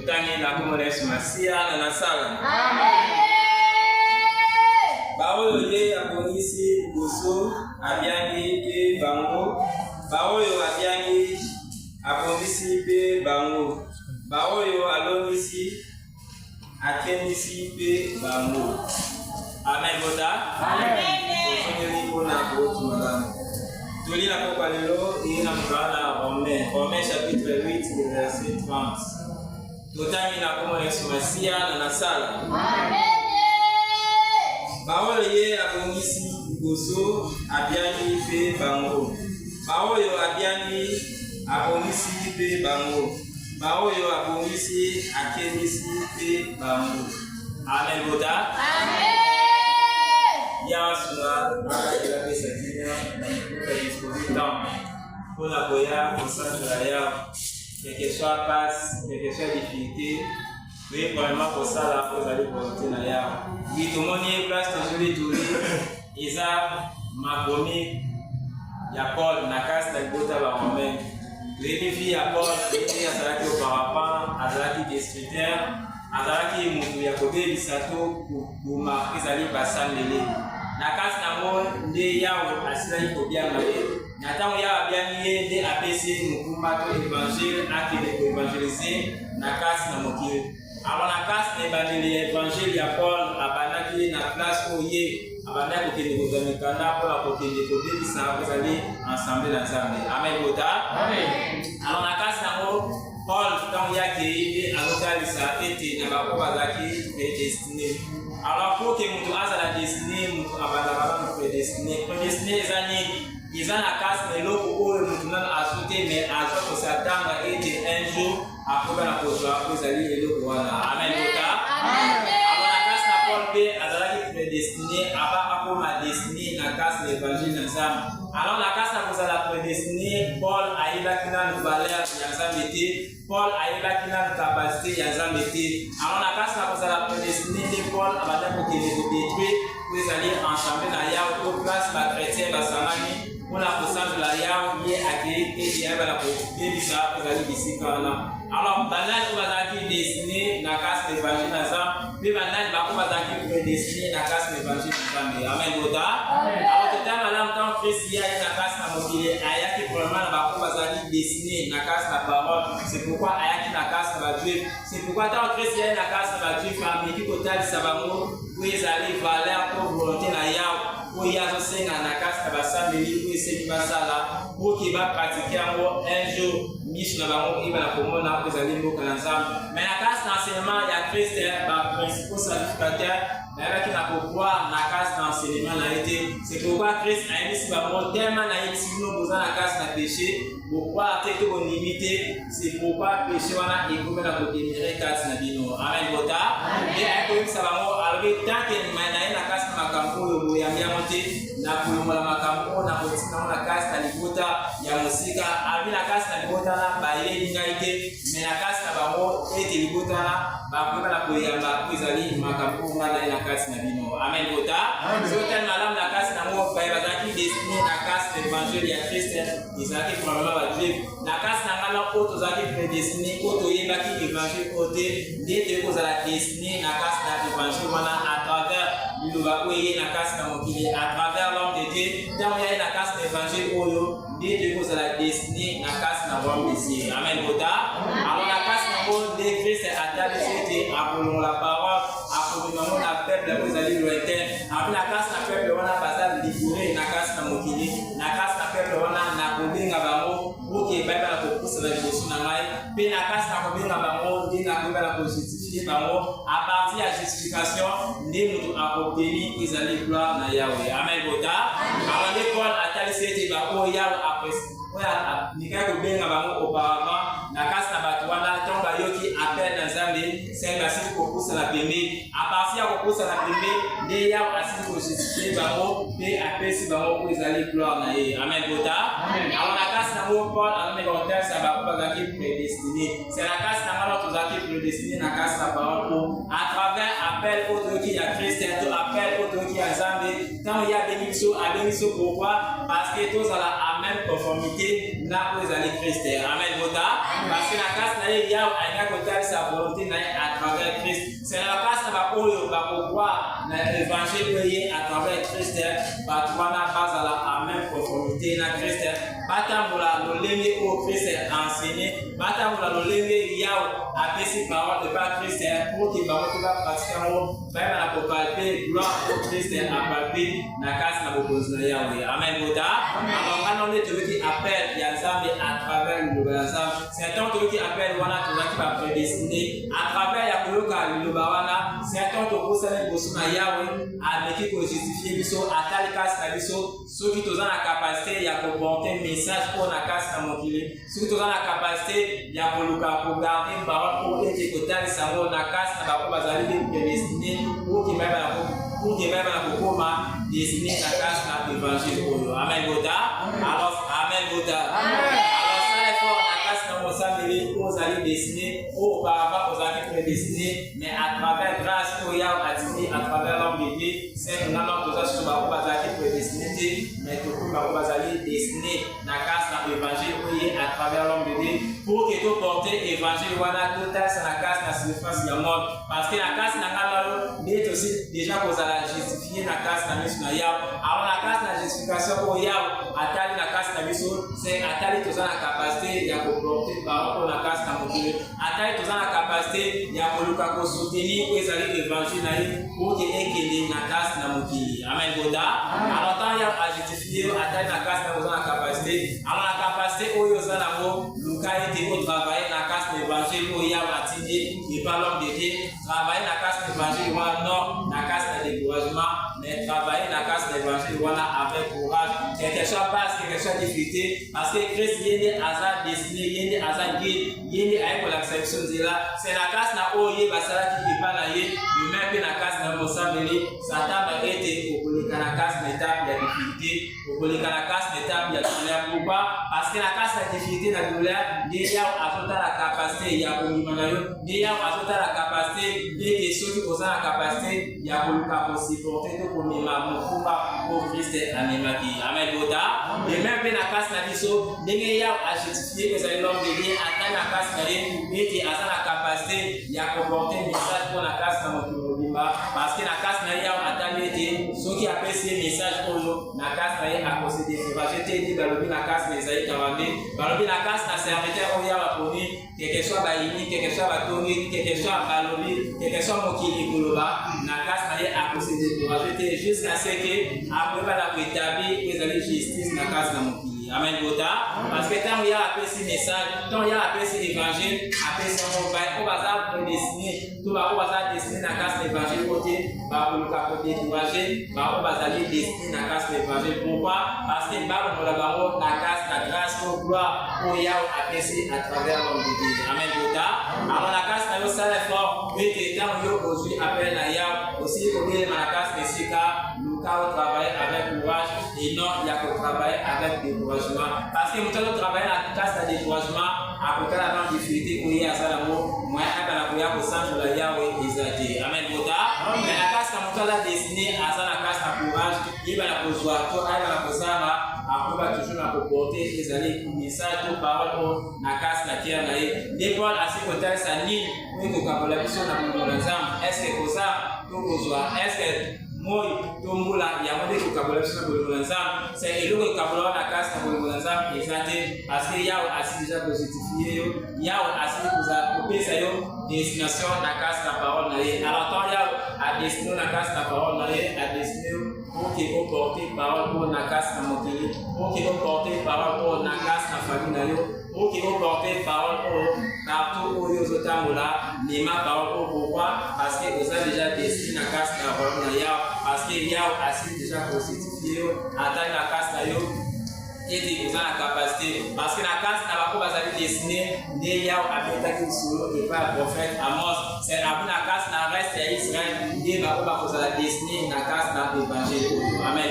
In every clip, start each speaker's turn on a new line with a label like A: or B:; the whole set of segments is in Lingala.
A: Totangi na kumolesi masia na sala.
B: Amen.
A: Baoyo ye abonisi boso abiangi pe bango. Baoyo abiangi abonisi pe bango. Baoyo alonisi akendisi pe bango. Amen boda.
B: Amen.
A: Osongeli pona ko tumalamu. Tuli na kwa lelo ina mkana Romains chapitre 8 verset 30. Totangi na kumolesi masia na sala.
B: Amen.
A: Baoyo ye abongisi boso abiangi pe bango. Baoyo abiangi abongisi pe bango. Baoyo abongisi akendisi pe bango. Amen boda.
B: Amen.
A: Ya suna ila pesa kinya kwa disposition pour la boya au centre de la ya quel que soit passe quel que soit difficulté oui vraiment pour ça là faut aller porter na ya oui tout le monde est place toujours isa makomi ya Paul na casse la gota ba romain les filles ya Paul et azalaki auparavant azalaki destructeur azalaki mutu ya kobebisa to kuma ezali basanlele na kasi nango nde yawe asilaki kobianga ye na ntango yawe abiangi ye nde apesi mokumba to évangile akende koevangelize na kasi na mokili. Alors na kasi na ebandeli ya évangile ya Paul abandaki ye na place oyo ye abandaki kokende kozwa mikanda mpona kokende kobebisa ezali ensemble na Nzambe. Amen boda. Alors na kasi nango Paul ntango yake ye azotalisa ete na bango bazalaki predestiné. Alors pour que nous ayons la destinée, nous avons prédestiné. Prédestiné, ils ont la casse, mais l'autre où nous avons ajouté, mais à ce que s'attendre et un jour, après la posture, vous allez le voir. Amen. Alors la casse n'a pas été prédestinée, avant ma destinée, la casse l'évangile ensemble. Alors la casse n'a pas la prédestinée, Paul a eu la finale de valeur, Paul a eu la finale de capacité, alors la casse n'a pas la prédestinée, Paul a pour détruire, vous allez enchaîner la yao, pour place la chrétienne, la samani, pour la puissance de la yao, qui est accueillie, et qui est la possibilité, vous allez ici par là. Alors, banal ou bazaki destiné na casse l'évangile ensemble, puis banal ba ou bazaki prédestiné na casse l'évangile ensemble. Amen boda. Alors tout à l'heure tant Christ y a na casse na mokile ayaki probablement ba ou bazaki destiné na casse la parole. C'est pourquoi ayaki na casse va Dieu. C'est pourquoi tant Christ y a na casse va Dieu famille qui total sabamo où ils allaient valeur pour volonté na yao. Où il y a aussi na casse va samedi où c'est qui va ça là pour qui va pratiquer un jour mission na bango il va la pomona vous allez mboka na Nzambe. Mais la casse d'enseignement il y a Christ ba principal sacrificateur mais avec la pourquoi la casse d'enseignement a été c'est pourquoi Christ a mis ba tellement na yesi nous besoin la casse na péché pourquoi teke on limité c'est pourquoi péché wana ikobe na kotemere casse na bino. Amen bota. Et avec ça bango alors tant que na casse na makambo yo ya miamote na kulongola makambo na kotina na casse na libota ya musika abi na casse na libota na baye ngaite mais la casse na bango ete libota na ba kwa na koyamba kwizali makambo ngana na casse na bino. Amen bota. So tel malam la casse na mo ba bazaki destiné na casse l'évangile ya Christ izaki probablement ba Dieu na casse na ngala auto zaki prédestiné auto yebaki évangile côté ndete ko za destiné na casse na évangile wana à travers liloba oye na casse na mokili à travers l'homme de Dieu tant ya na casse l'évangile oyo ndete ko za destiné na casse na roi Messie. Amen bota. Alors la casse na mo de Christ a talisé apolon la parole apolon la peuple vous allez lointain après la casse na peuple wana bazal libouré na casse na mokili na casse na peuple wana na kobenga bango pour que Bible la kopousa la liboso na ngai pe na casse na kobenga bango ndi na kobenga la justifier bango à partir ya justification ndi mutu akobeni ezali gloire na Yahweh. Amen bota. Alors les Paul a talisé ba o Yahweh après oya nika kobenga bango auparavant na casse na bato wana tonga yoki appel na Nzambe c'est basi kopousa la pembe à partir ya kopousa la pembe ndi Yahweh asili ko justifier bango pe apesi bango ezali gloire na ye. Amen bota. Alors la casse na mo Paul a mis en terre ça va pas zaki prédestiné c'est la casse na ngalo to zaki prédestiné na casse na parole pour à travers appel autre qui a Christ to appel autre qui a Nzambe tant il y a des missions pourquoi parce que tous à la même conformité na aux années Christ. Amen. Parce que la casse n'a pas côté sa volonté à travers Christ. C'est la casse n'a pas pour croire dans l'évangile à travers Christ. Parce qu'on a pas à la même conformité na Christ. Pas tant pour la l'enlever au Christ enseigné. Pas tant pour la l'enlever à ces paroles de pas Christ pour qu'il va pratiquer même à la palper gloire au Christ à palper la casse n'a pas besoin Yahweh. Amen. Alors, on est celui qui appelle Yazam à travers le Yazam. C'est un temps qui appelle Wana qui va prédestiner à travers Yakoloka le Bawana. C'est un temps pour ça pour son Yahweh avec qui justifier biso à tel cas na biso ceux qui ont la capacité ya comporter message pour la casse na mokili. Ceux qui ont la capacité ya koluka pour garder parole pour être total ça na casse na ba ko bazali prédestiner pour qui même la kokoma destiné la casse na l'évangile. Amen. Alors, Amen. Alors, ça est fort, la casse na mosambeli aux alliés destinés, auparavant aux alliés prédestinés, mais à travers grâce au Yahweh a dit, à travers l'homme de Dieu, c'est que nous avons tous les alliés prédestinés, mais tout le monde les alliés destinés, la casse na l'évangile à travers l'homme de Dieu, pour que tout porter l'évangile, voilà, tout ça, la casse na surface de la mort, parce que la casse na est aussi déjà pour la justifier la casse na mission Yahweh. Alors la casse na justification au Yahweh, atali la casse na mission, c'est atali tous la capacité de comporter par rapport à la casse na mokili. Atali tous la capacité de koluka ko soutenir les alliés l'évangile pour que ekele na casse na mokili. Amen. Alors tant Yahweh a justifié atali la casse na la capacité. Alors la capacité au yosa na mo luka était au travailler la casse de l'évangile au Yahweh a tindi et par l'homme de Dieu travailler la casse de l'évangile non la casse de découragement mais travailler la casse de l'évangile voilà avec courage quelque chose passe quelque chose difficulté parce que Christ y est hasard destiné y est hasard guide y est avec l'acception de là c'est la casse na oye basala qui pas na ye même que la casse na mosambeli Satan va être au polika la casse d'étape il y a difficulté au polika la casse d'étape il y a douleur pourquoi parce que la casse la difficulté la douleur déjà a total la capacité il y a comimanayo déjà a total la capacité des ceux qui ont la capacité il y a pour supporter tout pour mima pour Christ animaki. Amen. Et même la casse na biso ndenge ya a justifié que c'est l'homme de Dieu atteint la casse na lui et a la capacité il y a comporter message pour la casse na mokimobimba parce que la casse na ya atteint été ceux qui appellent ces messages pour nous la casse na ya a possédé je t'ai dit balobi la casse na Isaïe 42 balobi la casse na serviteur au ya la poni quelque soit baini quelque soit batongi quelque soit balobi quelque soit mokili koloba la casse na ya a possédé je t'ai jusqu'à ce que après la établir les alliés justice na casse na mokili. Amen. Parce que tant il y a appelé ce message, tant il y a appelé cet évangile, appelé ce mot, on va prédestiner, tout va destiner la casse de l'évangile côté, pour le côté découragé, on va aller destiner la casse de l'évangile. Pourquoi? Parce que la casse, la grâce, pour gloire, pour y avoir appelé à travers l'homme de Dieu. Amen. Alors la casse n'a pas ça l'effort, mais tant il y a aujourd'hui appelé à Yahweh, aussi pour dire la casse de Sika, le cas où travailler avec courage, et non, il y a que travailler avec découragement. Parce que nous avons travaillé la casse de découragement, à côté de la difficulté pour y avoir moi, je vais vous changer la Yahweh exagéré. Amen. Mais la casse que nous avons destinée à ça, la casse de courage, il va la poser, il va la poser, après toujours la comporter, les années, message, tout parole pour la casse de la terre. Les paroles à ce côté, ça nie, oui, que quand la mission n'a pas de l'examen, est-ce que pour ça, tout besoin, est-ce que moi, Tombula, il y a un vocabulaire sur le Bolonzam, c'est le vocabulaire de la casse de Bolonzam exacté parce qu'il y a assez déjà positif, il y a assez pour couper sa destination de la casse de la parole. Alors, tant il y a à destiner la casse de la parole, à destiner pour qu'il faut porter parole pour la casse de la montée, pour qu'il faut porter parole pour la casse de la famille, pour qu'il faut porter parole pour partout où ils sont là, les ma parole pourquoi? Parce que vous avez déjà destiné la casse de la parole. Parce qu'il y a assez déjà constitué, atteindre la casse d'ailleurs, et vous avez la capacité. Parce que la casse n'a pas destiné, il y a un attaqué sur et pas le prophète Amos. C'est après la casse n'a reste à Israël, il va pas vous avez destiné la casse dans l'évangile. Amen.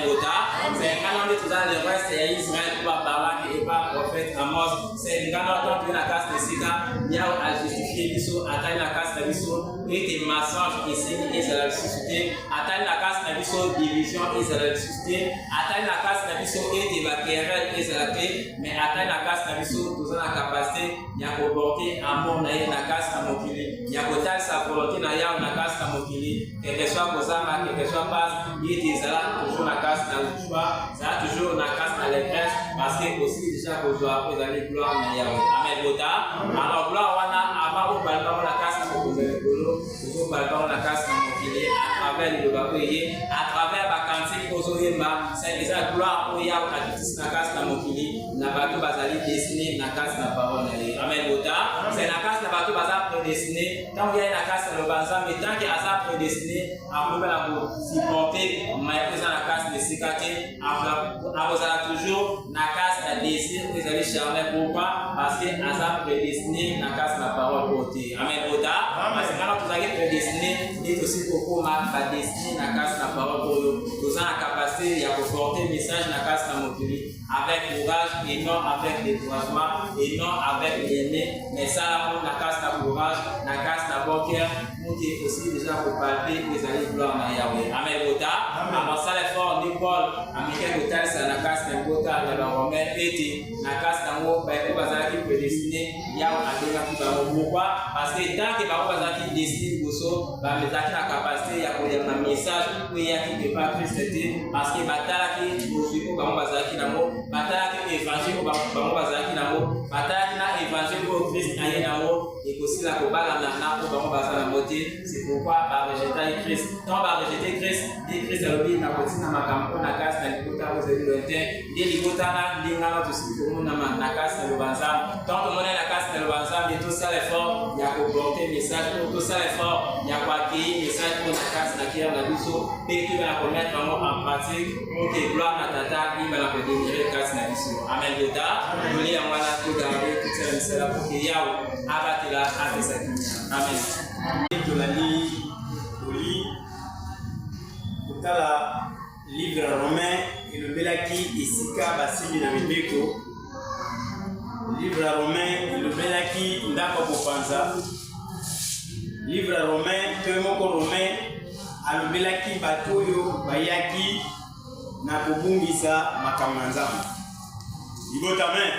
A: C'est quand on est tous le reste à Israël pour parler et pas le prophète Amos. C'est quand on entend la casse de Sika, il y a à justifier l'issue, atteindre la casse casse na biso ete mensonge esengi ezala lisusu te atali na kasi na biso division ezala lisusu te atali na kasi na biso ete baquerelle ezala te mais atali na kasi na biso toza na capacité ya koporte amour na ye na kasi na mokili ya kotalisa volonté na yawe na kasi na mokili quelque soit kozanga quelque soit passe ete ezala toujours na kasi na joie ezala toujours na kasi na légresse parce que aussi déjà kozwa ezali gloire na yawe amen bota alors gloire wana avant obalbango na kasi na mokonzi ya likolo ozobalbango na kasi na mokili à travers liloba oye à travers bakantiki ozoyemba eza gloire oyo yawe akitisi na kasi na mokili na bato bazali destiné na kasi na parole na ye amen bota c'est na kasi na bato baza prédestiné ntango yaye na kasi na loba nzambe tanke aza prédestiné akobela kosupporte mayako eza na kasi na esika te akozala toujours na kasi na désir ezali charnel pourquoi parce que aza prédestiné na kasi na parole oyo te amen bota parce que ngana tozalaki prédestiné nde tosi kokoma badestiné na kasi na parole oyo toza na capacité ya koporte message na kasi na mokili avec courage et non avec découragement et non avec l'ennemi mais ça la na kasi na courage na kasi na bon cœur muti aussi déjà kopalpe ezali gloire na Yahweh amen bota alors ça l'effort ni Paul amike kotalisa na kasi na bota ya baromain ete na kasi nango bayebi bazalaki prédestiné yawe abengaki bango pourquoi parce que tant que bango bazalaki destiné liboso bamezalaki na capacité ya koyamba message oyo eyaki pepa Christ te parce que batalaki bozwi oyo bango bazalaki nango batalaki évangile oyo bango bazalaki nango batalaki na évangile oyo Christ aye nango ekosila kobalana na oyo bango baza nango te c'est pourquoi barejetaki Christ tant barejete Christ nde Christ alobi nakotina makambo mpo na kasi na libota ozali lointain nde libota na ndingana tosili komonama na kasi na loba nzambe tant tomona na kasi na loba nzambe tosala effort ya koporte message oyo tosala effort ya koaccueillir message oyo na kasi na cœur na biso mpe toyeba na komettre yango en pratique pour que gloire na tata yimba na kodénire kasi na biso amen bota toli yango wana togarde totiala misala pour que yawe abatela apesa kimia amen
C: tolali toli kotala livre romain elobelaki esika basimbi na mibeko livre romain elobelaki ndako kopanza livre romain to moko romain alobelaki bato oyo bayaki na kobungisa makambo na nzambe libota amen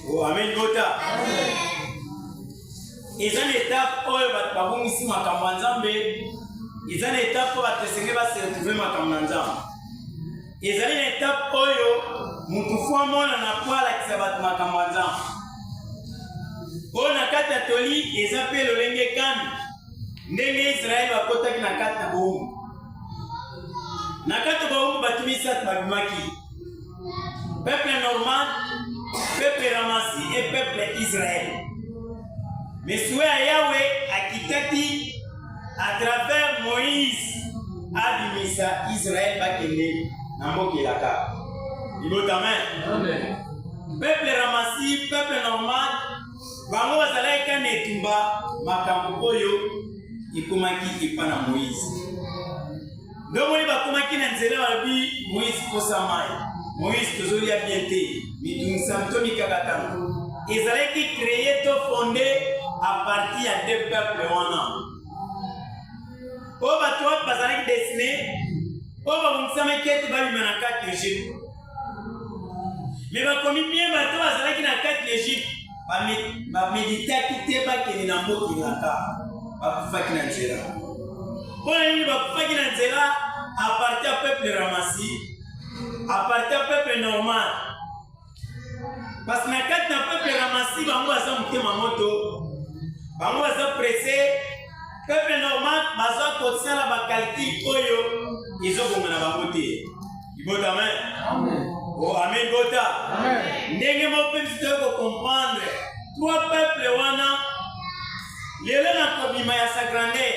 C: oh amen libota eza na étape oyo bato babungisi makambo ya nzambe eza na étape oyo bato esenge baseretrouve makambo na nzambe ezali na étape oyo mutu fo amonana po alakisa bato makambo ya nzambe oyo na kati ya toli eza mpe lolenge kani ndenge Israeli bakotaki na kati na bowumbu na kati ya bowumbu bato misato babimaki peuple normal peuple ramasi et peuple Israël mais souhait ya Yahweh akitaki à travers Moïse abimisa Israël bakende na mbokelaka libota amen peuple ramasi peuple normal bango bazalaki kana etumba makambo oyo ekomaki epa na Moïse ndomoni bakomaki na nzela balobi Moïse kosa mai Moïse tozolia bien te mitungisa mito mikakatano ezalaki créé to fondé à partir ya deux peuples wana oyo bato wapi bazalaki destiné oyo babongisamaki ete babima na kati ya Egypte mais bakomi bien bato bazalaki na kati ya Egypte bameditaki te bakende na mbokelaka bakufaki na nzela mpona nini bakufaki na nzela à partir ya peuple ramasi à partir ya peuple normal parce que na kati na peuple ramasi bango baza motema moto bango baza pressé peuple normal baza kosala bakalkile oyo ezobonga na bango te libota amen oh amen bota ndenge moko mpe biso toyei kocomprendre trois peuples wana lelo na kobima ya sa grandeur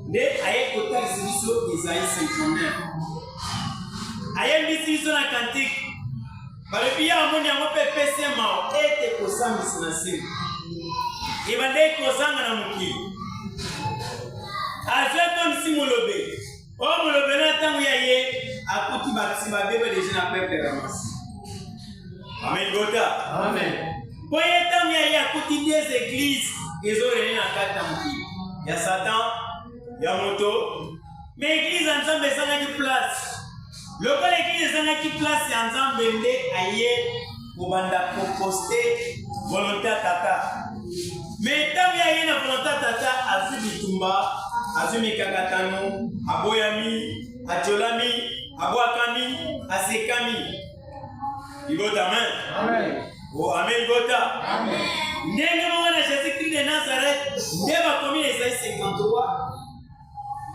C: nde aye kotalisa biso Esaïe 59 ayembisi biso na kantike balobi ya amoni yango mpe pese mao ete kosambisa na sima ebandeki kozanga na mokili azwi atonisi molobe oyo molobe na ntango ya ye akuti bakisi babebe deja na peuple ramasi amen gota amen po ye ntango ya ye akuti des églises ezorene na kati na mokili ya Satan ya moto. Mais église ya Nzambe ezangaki place. Lokola église ezangaki place ya Nzambe nde aye kobanda koposte volonté ya Tata. Mais ntango aye na volonté ya Tata azwi bitumba, azwi mikakatano, aboyami, atiolami, abwakami, asekami. Igota amen.
A: Amen.
C: Oh amen igota.
B: Amen.
C: Ndenge moko na Jésus-Christ de Nazareth nde bakomi na Esaïe 53.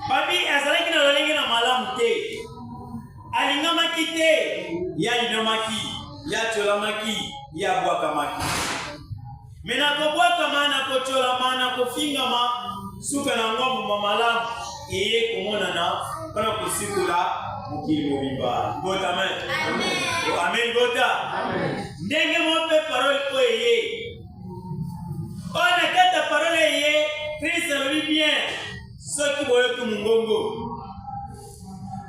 C: Babi azalaki na lolenge na malamu te. Alingamaki te. Ya inamaki, ya tiolamaki, ya bwakamaki. Mais na kobwakama, na kocholama, na kofingama, suka na ngombo malamu eye komonana mpona kosikula mokili mobimba. Gota amen.
B: Amen.
C: Oh amen gota.
A: Amen.
C: Ndenge mo pe parole ko eye. On a kata parole eye, Christ alobi bien. Soki boyoki mungongo.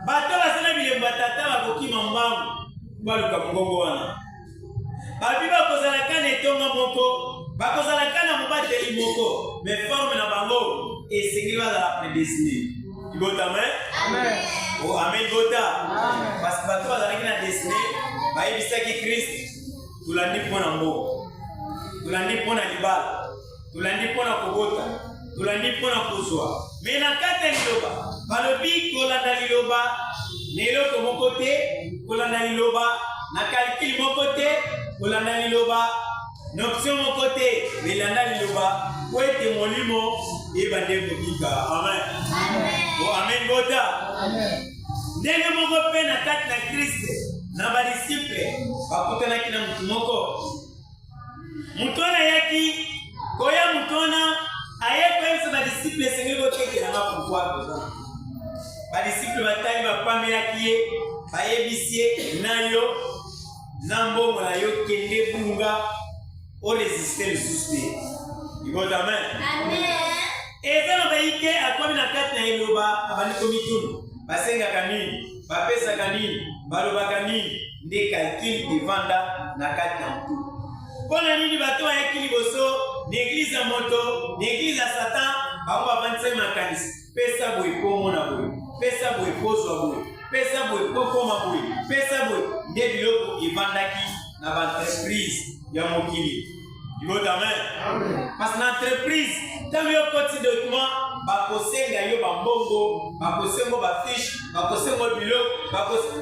C: Bato basana bilemba tata bakokima mbangu baluka mungongo wana. Babi bakozalaka na etonga moko, bakozalaka na mobateli moko, mais forme na bango esengeli bazala prédestiné. Igota amen.
A: Amen.
C: Oh amen gota.
A: Amen.
C: Parce que bato bazalaki na destiné bayebisaki Christ tulandi mpona mboka, tulandi mpona libala, tulandi mpona kobota, tulandi mpona kozwa. Mais na kati ya liloba balobi kolanda liloba na eloko moko te, kolanda liloba na calcul moko te, kolanda liloba na option moko te, melanda liloba po ete molimo ebande kobika. Amen. Oh amen gota.
A: Amen.
C: Ndenge moko mpe na kati na Kristo na badisiple bakutanaki na mutu moko. Mutu wana ayaki koya mutu wana aye koyebisa badisiple esengeli kotekelanga pourkui koza. Badisiple batali bapamelaki ye bayebisi ye na yo na mbongo na yo kende bunga oresiste lisusu te. Igota amen.
B: Amen.
C: Eza na bayike akomi na kati na eloba abandi komitunu. Basengaka nini, bapesaka nini, balobaka nini, nde calcul divanda na kati na mtu. Mpona nini bato bayaki liboso na eglize ya moto, na eglize ya Satan, bango bavandisaki makanisi. Pesa boye po mona boye, pesa boye po zwa boye, pesa boye po koma boye, pesa boye nde biloko evandaki na baentreprise ya mokili. Igota amen.
A: Amen.
C: Parce na entreprise, ntango yo koti document, bakosenga yo bambongo, bakosenga bafiche, bakosenga biloko,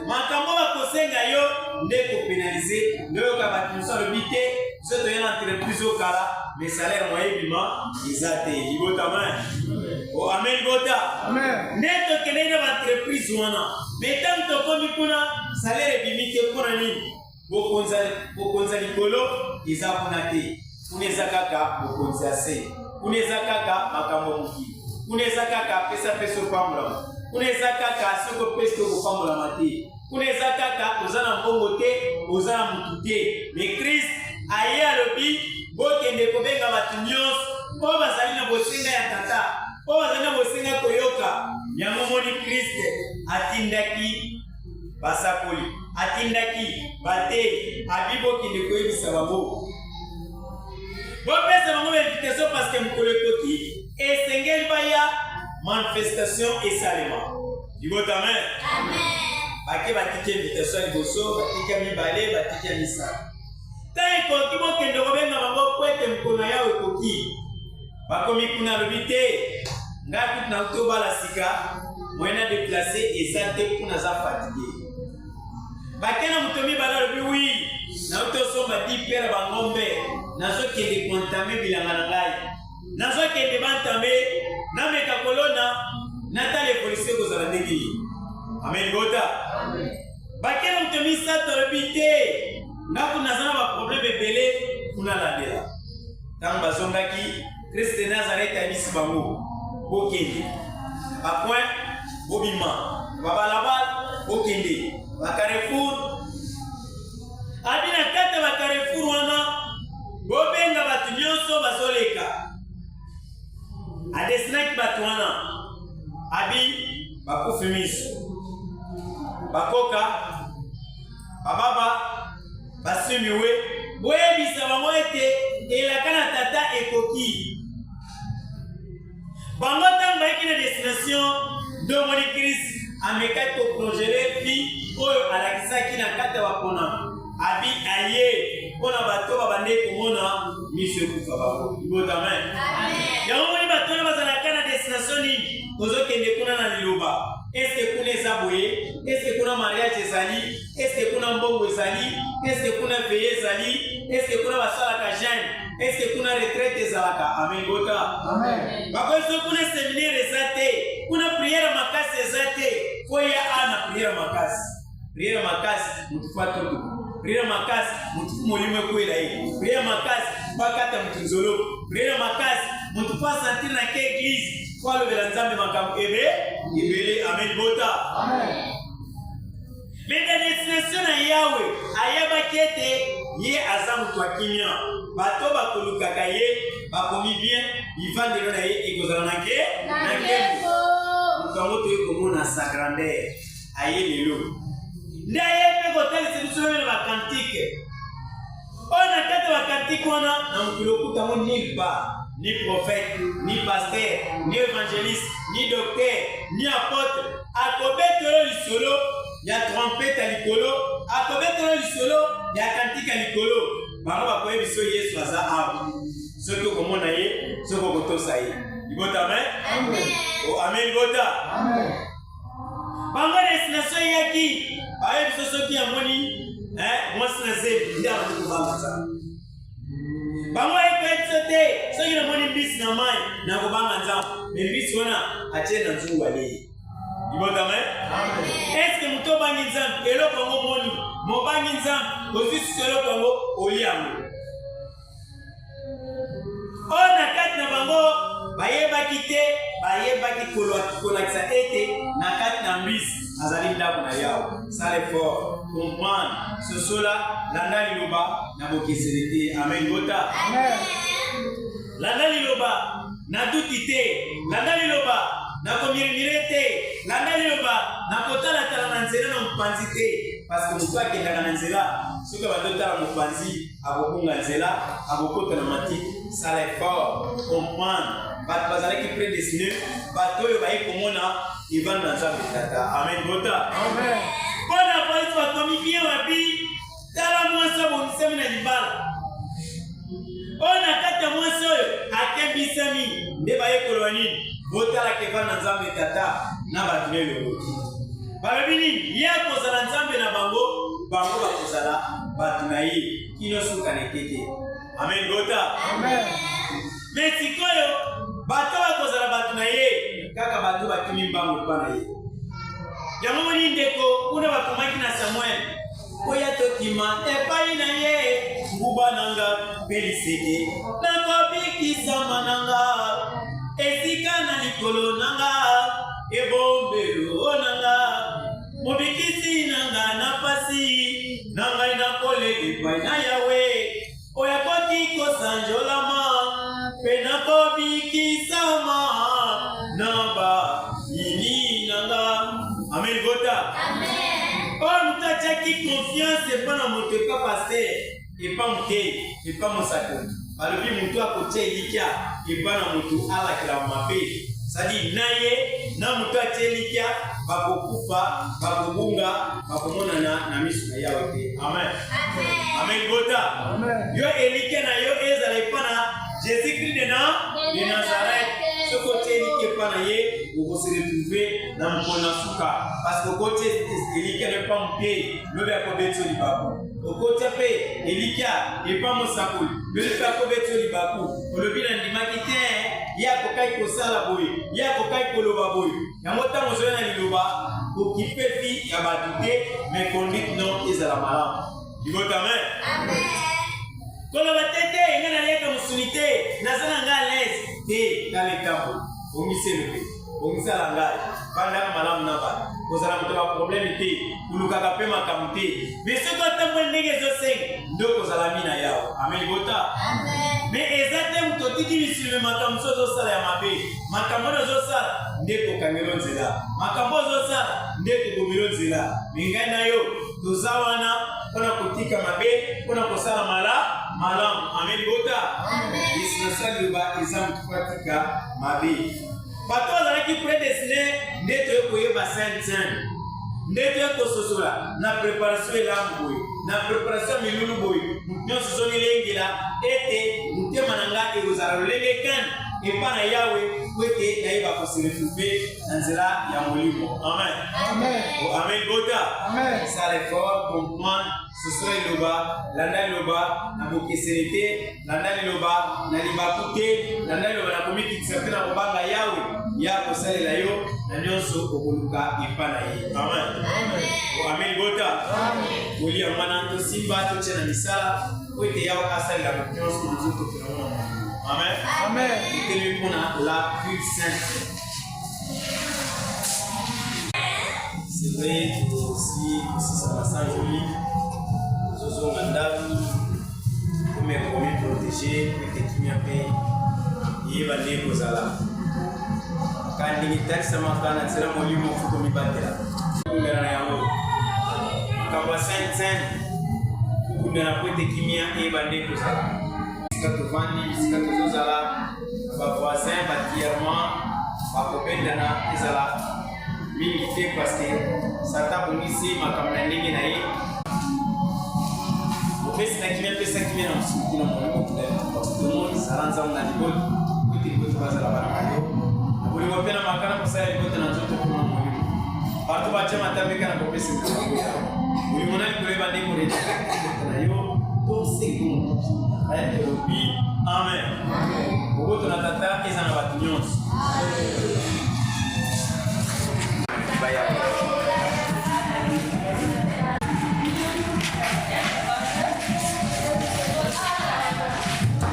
C: makambo bakosenga yo nde kopenalize, nde yoka batusa lobi te, biso toye na entreprise okala, mais salaire moyen bima eza te. Igota amen. Oh amen igota.
A: Amen.
C: Nde tokende na baentreprise wana, mais ntango tokomi kuna salaire ebimi te mpona nini? Bokonza likolo eza kuna te. Kuna eza kaka bokonzi ya se, kuna eza kaka makambo mokili, kuna eza kaka pesa opambolama, kuna eza kaka soki opesi okopambolama te, kuna eza kaka oza na mbongo te, oza na mutu te. Mais Christ aye alobi bokende kobenga bato nyonso mpo bazali na bosenga ya Tata, mpo bazali na bosenga koyoka. Yango moni Christ atindaki basakoli, atindaki bate, abi bokende koyebisa bango. Bopesa bango invitation parce que mokolo ekoki esengeli baya manifestation esalema. Igota amen.
B: Amen.
C: Bake batiki invitation ya liboso, batiki ya mibale, batiki ya misala. Ntango ekoki bokende kobenga bango po ete mokolo na yawe ekoki. Bakomi kuna alobi te, ngai kutu na uti obala sika, moyen na deplace eza te mpona aza fatigue. Bake na moto mibale alobi wi, na uti osomba 10 pere bangombe, nazokende kontame bilanga na ngai, nazokende bantame nameka kolona natala evolution ekozala ndenge ye. Amen gota. Bakena moto misato alobi te, ngaku naza na baproblème ebele kuna landela. Ntango bazongaki Christ de Nazareth ayebisi bango bokende bapoint bobima, babalabala bokende, bacarrefour abi na kati ya bacarrefour wana bobenga bato nyonso bazoleka. Adesinaki bato wana abi bakufi miso, bakoka, bababa, basimiwe, boyebisa bango ete elaka na Tata ekoki. bango ntango bayaki na destination nde omoni Kristo amekaki koprogere fi oyo alakisaki na kati ya bapona abi aye mpona bato babande komona miso ekufa bango libota amen yango moni bato wana bazalaka na destination nini kozokende kuna na liloba eske kuna eza boye eske kuna mariage ezali eske kuna mbongo ezali eske kuna veye ezali eske kuna basalaka jeune eske kuna retraite ezalaka amen bota bakozo kuna séminaire eza te kuna prière makasi eza te foya ana prière makasi prière makasi mutufa toto prière makasi mutufu molimo ekwela ye prière makasi bakata mutunzolo prière makasi mutufa sentir na ke église kwa lobela nzambe makambo ebele amen bota mais la destination na Yahweh ayabaki ete ye aza mutu akimia bato bakolukaka ye bakomi bien ivandelo na ye ekozala na nkembo mutu yango toye komona sa grandeur aye lelo nde aye mpe kotalisa biso bene bakantike oyo na kati ya bakantike wana na mokili okutango nulle part ni prophète, ni pasteur, ni évangéliste, ni docteur, ni apôtre. Akobetelo lisolo, ya trompette à likolo, akobetelo lisolo, ya cantique à likolo. Bango bakoye biso Yesu aza abu. Soki okomona ye, soki okotosa ye. Libota amen? Amen. Oh amen libota. Amen. Bango destination yaki, baye biso soki amoni, mwasi na zebi, ndia bandi kovanga sana. Bango ekwesote soki namoni mbisi na mai na kobanga nzambe me mbisi wana atie na nzungu aliye libota amen eske mutu obangi nzambe eloko yango moni mobangi nzambe ozwisi eloko yango oli yango oyo na kati na bango bayebaki te bayebaki kolakisa ete na kati na mbisi azali ndako na yawe sale fort comprendre sosola landa liloba na bokeseli te amen bota amen landa liloba na duti te landa liloba na komirimire te landa liloba na kotalatala na nzela na mopanzi te parce que moto akendaka na nzela soki bazotala mopanzi akobunga nzela akokota na matiki sale fort comprendre bato bazalaki prédestiné bato oyo bayi komona ivanda na nzambe tata amen bota amen mpona polisi bakomi bien babi tala mwasi abongisami na libala oyo na kati ya mwasi oyo akembisami nde bayekoloba nini botalaka ivanda na nzambe tata na bato neleloti balobi nini ye akozala nzambe na bango bango bakozala bato na ye kino suka na ekeke amen bota amen me sikoyo bato bakozala bato na ye kaka bato bakimi mbango epa na ye yango moni ndeko kuna bakomaki na Samuel oya tokima epai na ye nguba nanga mpe liseke nakobikisama nanga esika na likolo nanga ebombelo nanga mobikisi nanga na pasi nanga nakoleka epai na yawe oya koti kosanjolama mpe nakobikisama naba yini nanga amen bota amen oyo mutu atiaki confiance epa na moto epa paster epa moke epa mosako balobi mutu akotia elikya epa na moto alakela mabe sadi na ye na mutu atia elikya bakokufa bakobunga bakomonana na miso na yawe te amen amen bota amen yo elikya na yo ezala epa na Jésus-Christ de Nazareth ce côté qui pas naie vous se retrouver dans mon suka parce que côté Elika n'est pas mon pied le va kobeto libaku au côté pe Elika n'est pas mon sakoli le va kobeto libaku le bila ndimakite ya kokai ko sala boy ya kokai ko loba boy ya mota mozo na liloba okipe fi ya batute mais conduite non ezala malamu libota amen Kolo batete ngana leka musunite nazana nga les te kale kambo ongisele ongisala ngai banda malamu naba kozala mutoba problème te uluka pe makamute mais ce que tambo ndenge zo seng ndoko zala mina yao amen bota amen mais ezate mutotiki bisime makamso zo sala ya mabe makambo zo sala ndeko kangelo nzela makambo zo sala ndeko gomelo nzela mingai na yo tozawana ona kutika mabe ona kosala malamu amen bota amen isina saliba izamu kufatika mabe bato bazalaki prédestiné nde toyekoyeba sainte nde toyekososola na préparation elamu boye na préparation milulu boye nyonso zonilengela ete motema na nga ekozala lolenge kani epa na yawe po ete nayeba koseretrouve na nzela ya molimo. Amen. Amen. Bota sala effort comprendre soso eloba landa liloba na bokesele te landa liloba na libaku te landa liloba na komikitisa te na kobanga yawe ya kosalela yo na nyonso okoluka epa na ye. Amen. Amen. Bota kolia mwana tosimba totia na misala po ete yawe asalela nyonso nazotokela mona. Amen.
B: Amen.
C: Écrit pour la plus sainte. C'est vrai que aussi ça va sans joli. Zozo mandavi, comme est protégé, et qui m'a payé. Il va aller aux alas. Quand il est texte, ma femme, c'est la molie, mon fou comme il bat là. Vous avez un mot. Quand on va sainte, vous avez un peu de kimia et il va aller aux alas. Tovandi bisika tozozala bavoisin batierement bakopendana ezala mingi te parce que sata bongisi makambo na ndenge na ye opesi na kimia mpesa kimia na mosuku na molimo tunayetomoni zala nzambo na liboli kuiti liboti bazala bana bayo na bolingo mpe na makana kosala liboti na nzoto kuna molimo bato batya matambeka na kopesa nzambo yao bolingo na likolo ebande koleta na yo tosekomo Amen. Amen. Amen.